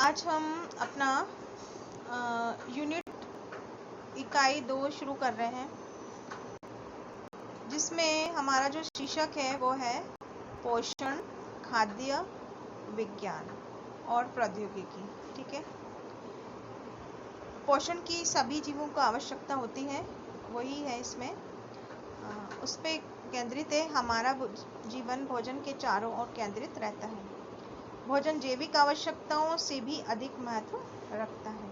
आज हम अपना यूनिट इकाई 2 शुरू कर रहे हैं, जिसमें हमारा जो शीर्षक है वो है पोषण, खाद्य विज्ञान और प्रौद्योगिकी। ठीक है, पोषण की सभी जीवों को आवश्यकता होती है, वही है इसमें उस पे केंद्रित है। हमारा जीवन भोजन के चारों ओर केंद्रित रहता है। भोजन जैविक आवश्यकताओं से भी अधिक महत्व रखता है।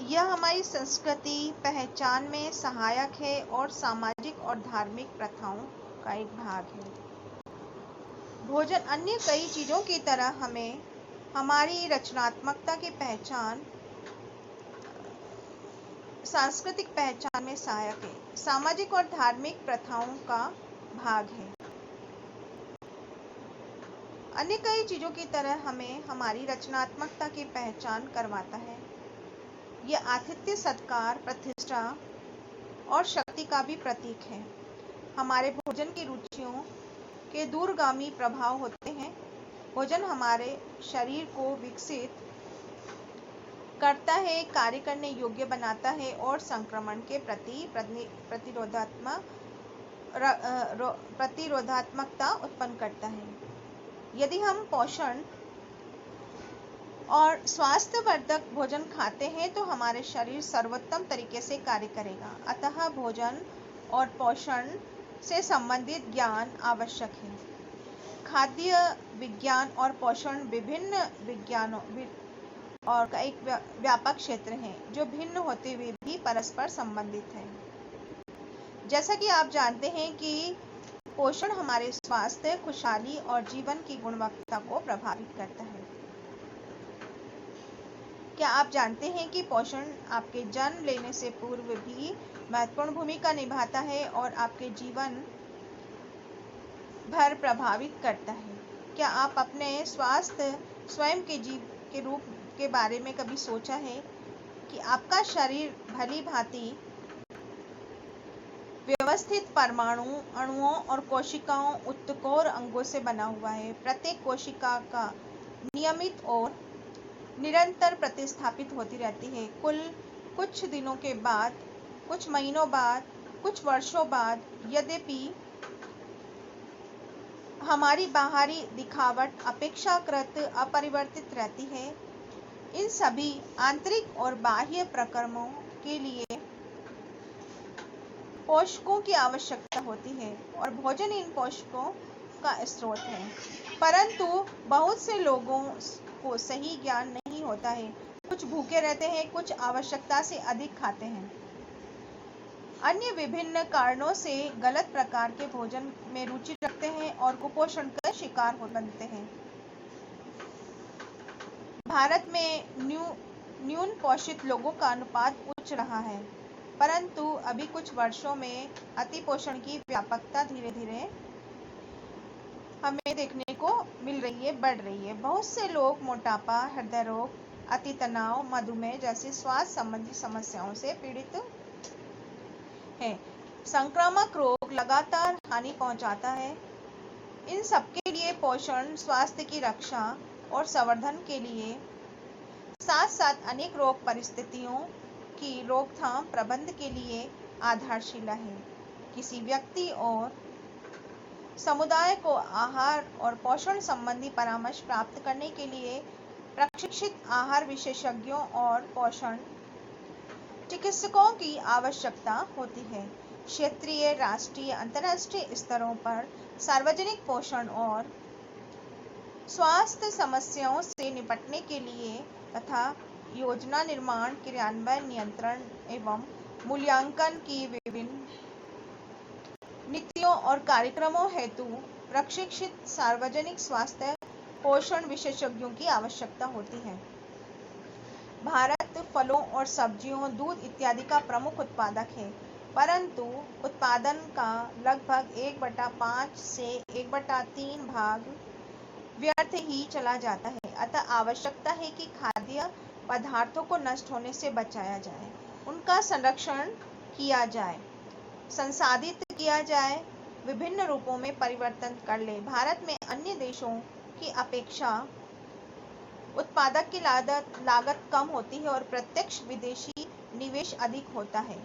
यह हमारी संस्कृति पहचान में सहायक है और सामाजिक और धार्मिक प्रथाओं का एक भाग है। भोजन अन्य कई चीजों की तरह हमें हमारी रचनात्मकता की पहचान, सांस्कृतिक पहचान में सहायक है, सामाजिक और धार्मिक प्रथाओं का भाग है। अन्य कई चीजों की तरह हमें हमारी रचनात्मकता की पहचान करवाता है। यह आतिथ्य, सत्कार, प्रतिष्ठा और शक्ति का भी प्रतीक है। हमारे भोजन की रुचियों के दूरगामी प्रभाव होते हैं। भोजन हमारे शरीर को विकसित करता है, कार्य करने योग्य बनाता है और संक्रमण के प्रति प्रतिरोधात्मकता उत्पन्न करता है। यदि हम पोषण और स्वास्थ्यवर्धक भोजन खाते हैं तो हमारे शरीर सर्वोत्तम तरीके से कार्य करेगा। अतः भोजन और पोषण से संबंधित ज्ञान आवश्यक है। खाद्य विज्ञान और पोषण विभिन्न विज्ञानों और का एक व्यापक क्षेत्र है, जो भिन्न होते हुए भी परस्पर संबंधित है। जैसा कि आप जानते हैं कि पोषण हमारे स्वास्थ्य, खुशहाली और जीवन की गुणवत्ता को प्रभावित करता है। क्या आप जानते हैं कि पोषण आपके जन्म लेने से पूर्व भी महत्वपूर्ण भूमिका निभाता है और आपके जीवन भर प्रभावित करता है? क्या आप अपने स्वास्थ्य स्वयं के जीव के रूप के बारे में कभी सोचा है कि आपका शरीर भली भांति व्यवस्थित परमाणु, अणुओं और कोशिकाओं, ऊतकों और अंगों से बना हुआ है। प्रत्येक कोशिका का नियमित और निरंतर प्रतिस्थापित होती रहती है। कुछ दिनों के बाद, कुछ महीनों बाद, कुछ वर्षों बाद, यद्यपि हमारी बाहरी दिखावट अपेक्षाकृत अपरिवर्तित रहती है, इन सभी आंतरिक और बाह्य प्रक्रमों के लिए पोषकों की आवश्यकता होती है और भोजन इन पोषकों का स्रोत है। परंतु बहुत से लोगों को सही ज्ञान नहीं होता है। कुछ भूखे रहते हैं, कुछ आवश्यकता से अधिक खाते हैं, अन्य विभिन्न कारणों से गलत प्रकार के भोजन में रुचि रखते हैं और कुपोषण का शिकार बनते हैं। भारत में न्यून पोषित लोगों का अनुपात उच्च रहा है, परंतु अभी कुछ वर्षों में अतिपोषण की व्यापकता धीरे धीरे हमें देखने को मिल रही है, बढ़ रही है। बहुत से लोग मोटापा, हृदय रोग, अति तनाव, मधुमेह जैसी स्वास्थ्य संबंधी समस्याओं से पीड़ित हैं। संक्रामक रोग लगातार हानि पहुंचाता है। इन सबके लिए पोषण स्वास्थ्य की रक्षा और संवर्धन के लिए साथ साथ अनेक रोग परिस्थितियों की रोकथाम प्रबंधन के लिए आधारशिला है। किसी व्यक्ति और समुदाय को आहार और पोषण संबंधी परामर्श प्राप्त करने के लिए प्रशिक्षित आहार विशेषज्ञों और पोषण चिकित्सकों की आवश्यकता होती है। क्षेत्रीय, राष्ट्रीय, अंतर्राष्ट्रीय स्तरों पर सार्वजनिक पोषण और स्वास्थ्य समस्याओं से निपटने के लिए तथा योजना निर्माण, क्रियान्वयन, नियंत्रण एवं मूल्यांकन की विभिन्न नीतियों और कार्यक्रमों हेतु प्रशिक्षित सार्वजनिक स्वास्थ्य पोषण विशेषज्ञों की आवश्यकता होती है। भारत फलों और सब्जियों, दूध इत्यादि का प्रमुख उत्पादक है, परंतु उत्पादन का लगभग 1/5 से 1/3 भाग व्यर्थ ही चला जाता है। अतः आवश्यकता है कि खाद्य पदार्थों को नष्ट होने से बचाया जाए, उनका संरक्षण किया जाए, संसाधित किया जाए, विभिन्न रूपों में परिवर्तन कर ले। भारत में अन्य देशों की अपेक्षा उत्पादक की लागत कम होती है और प्रत्यक्ष विदेशी निवेश अधिक होता है।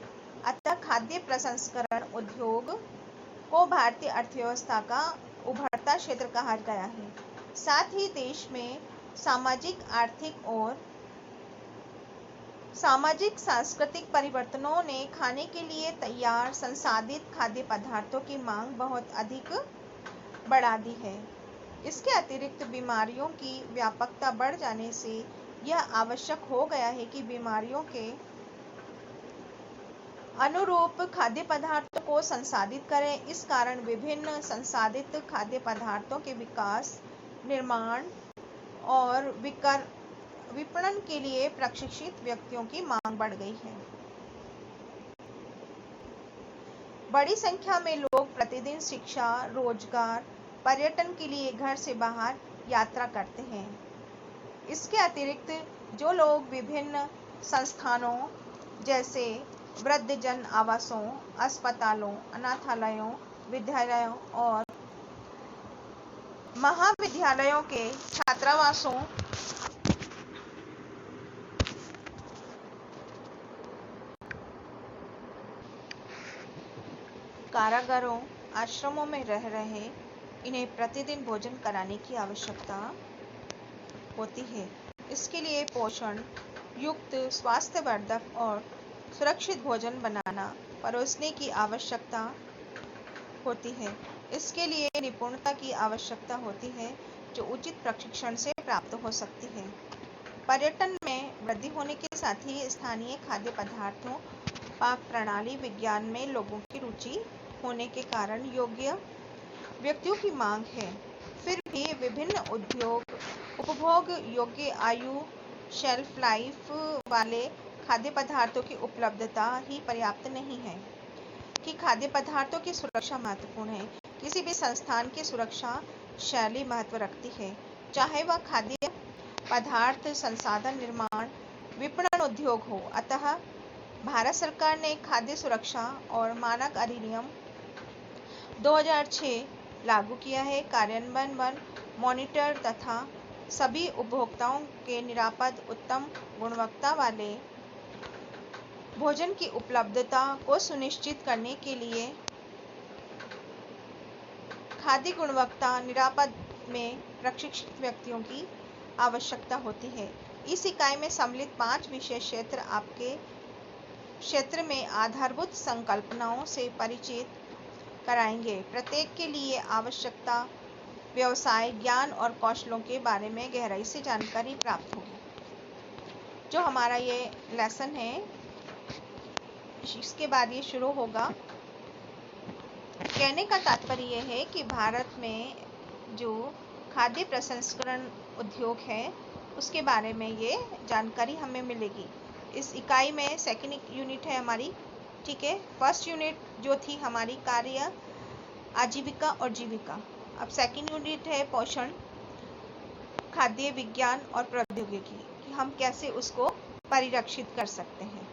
अतः खाद्य प्रसंस्करण उद्योग को भारतीय अर्थव्यवस्था का उभरता क्षेत्र कहा गया है। साथ ही देश में सामाजिक सांस्कृतिक परिवर्तनों ने खाने के लिए तैयार संसाधित खाद्य पदार्थों की मांग बहुत अधिक बढ़ा दी है। इसके अतिरिक्त बीमारियों की व्यापकता बढ़ जाने से यह आवश्यक हो गया है कि बीमारियों के अनुरूप खाद्य पदार्थों को संसाधित करें। इस कारण विभिन्न संसाधित खाद्य पदार्थों के विकास, निर्माण और विपणन के लिए प्रशिक्षित व्यक्तियों की मांग बढ़ गई है। बड़ी संख्या में लोग प्रतिदिन शिक्षा, रोजगार, पर्यटन के लिए घर से बाहर यात्रा करते हैं। इसके अतिरिक्त जो लोग विभिन्न संस्थानों जैसे वृद्धजन आवासों, अस्पतालों, अनाथालयों, विद्यालयों और महाविद्यालयों के छात्रावासों, कारागारों, आश्रमों में रह रहे इन्हें प्रतिदिन भोजन कराने की आवश्यकता होती है। इसके लिए पोषण युक्त, स्वास्थ्यवर्धक और सुरक्षित भोजन बनाना, परोसने की आवश्यकता होती है। इसके लिए निपुणता की आवश्यकता होती है जो उचित प्रशिक्षण से प्राप्त हो सकती है। पर्यटन में वृद्धि होने के साथ ही स्थानीय खाद्य पदार्थों, पाक प्रणाली विज्ञान में लोगों की रुचि होने के कारण योग्य व्यक्तियों की मांग है। फिर भी विभिन्न उपभोग योग्य आयु, शेल्फ लाइफ वाले खाद्य पदार्थों की उपलब्धता ही पर्याप्त नहीं है कि खाद्य पदार्थों की सुरक्षा महत्वपूर्ण है। किसी भी संस्थान की सुरक्षा शैली महत्व रखती है, चाहे वह खाद्य पदार्थ संसाधन निर्माण, विपणन उद्योग हो। अतः भारत सरकार ने खाद्य सुरक्षा और मानक अधिनियम 2006 लागू किया है। कार्यान्वयन मॉनिटर तथा सभी उपभोक्ताओं के निरापद, उत्तम गुणवत्ता वाले भोजन की उपलब्धता को सुनिश्चित करने के लिए खाद्य गुणवत्ता निरापद में प्रशिक्षित व्यक्तियों की आवश्यकता होती है। इस इकाई में सम्मिलित 5 विशेष क्षेत्र आपके क्षेत्र में आधारभूत संकल्पनाओं से परिचित कराएंगे। प्रत्येक के लिए आवश्यकता, व्यवसाय, ज्ञान और कौशलों के बारे में गहराई से जानकारी प्राप्त होगी। जो हमारा ये लेसन है, इसके बाद ये शुरू होगा। कहने का तात्पर्य यह है कि भारत में जो खाद्य प्रसंस्करण उद्योग है उसके बारे में ये जानकारी हमें मिलेगी। इस इकाई में सेकंड यूनिट है हमारी, ठीक है। फर्स्ट यूनिट जो थी हमारी कार्य, आजीविका और जीविका। अब सेकंड यूनिट है पोषण, खाद्य विज्ञान और प्रौद्योगिकी, कि हम कैसे उसको परिरक्षित कर सकते हैं।